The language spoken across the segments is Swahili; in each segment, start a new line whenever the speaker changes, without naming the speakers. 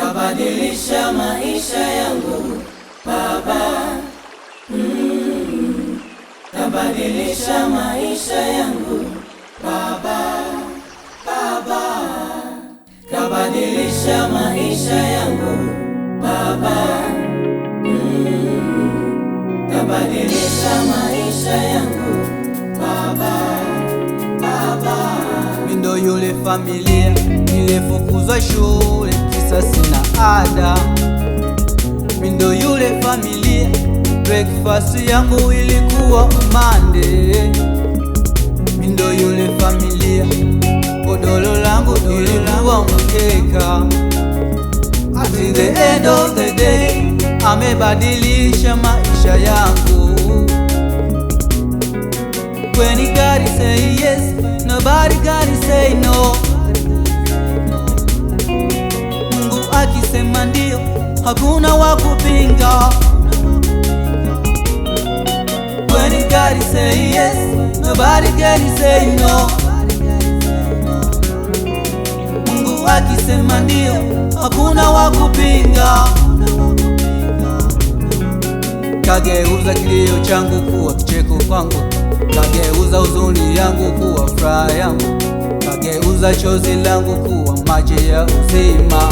kabadilisha maisha yangu Baba, kabadilisha maisha yangu Baba, Baba, kabadilisha maisha yangu Baba, kabadilisha maisha yangu Baba, Baba.
Mindo yule familia nilifukuzwa shule kisa sina ada. Mindo yule familia breakfast yangu ilikuwa umande. Mindo yule familia godolo langu ilikuwa mkeka. At the end of the day amebadilisha maisha yangu. When God say yes, nobody can say no. Mungu akisema ndio, hakuna wa kupinga. When God say yes, nobody can say no. Mungu akisema ndio, hakuna wa kupinga. Kageuza kilio changu kuwa kicheko kwangu, kageuza huzuni yangu kuwa furaha yangu, kageuza chozi langu kuwa maji ya uzima.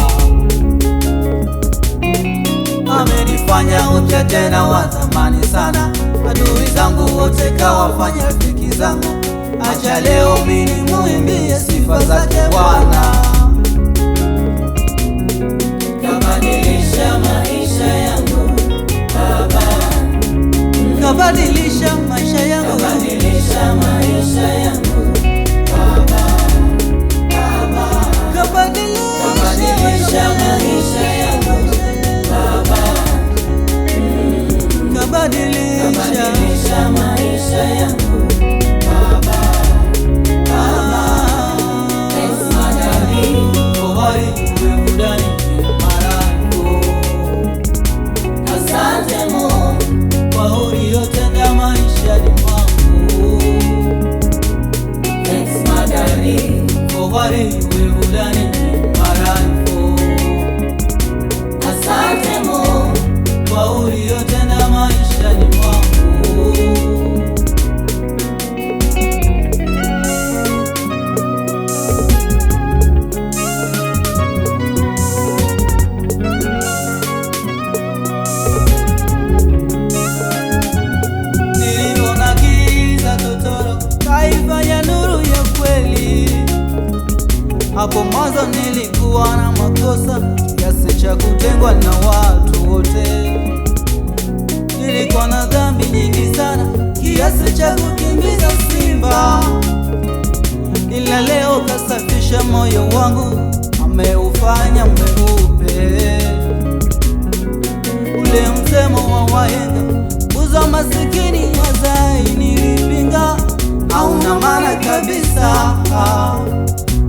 Amenifanya upya tena wa zamani sana, adui zangu wote kawafanya rafiki zangu. Acha leo mimi muimbie sifa zake Bwana.
Kabadilisha maisha yangu Baba,
kabadilisha maisha yangu,
kabadilisha maisha yangu Baba, Baba, kabadilisha maisha yangu Baba, kabadilisha maisha yangu Baba, Baba. Thanks my darling
for what you have done in my life.
Asante Mungu
kwa uliyotenda maishani mwangu.
Thanks my darling
for what you have done in my life.
Asante Mungu
kwa uliyotenda maishani mwangu. Niliona giza totoro, kaifanya nuru ya kweli. Hapo mwanzo nilikuwa na makosa kiasi cha kutengwa na watu wote. Nilikuwa na dhambi nyingi sana kiasi cha kukimbiza simba, ila leo kasafisha moyo wangu, ameufanya mweupe. Ule msemo wa wahenga, uza masikini wazai, nilipinga. Hauna maana kabisa,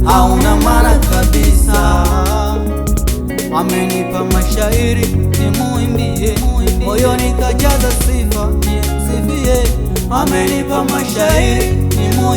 hauna maana kabisa. Amenipa mashairi nimuimbie, moyoni kajaza sifa nimsifie. Amenipa mashairi nimuimbie.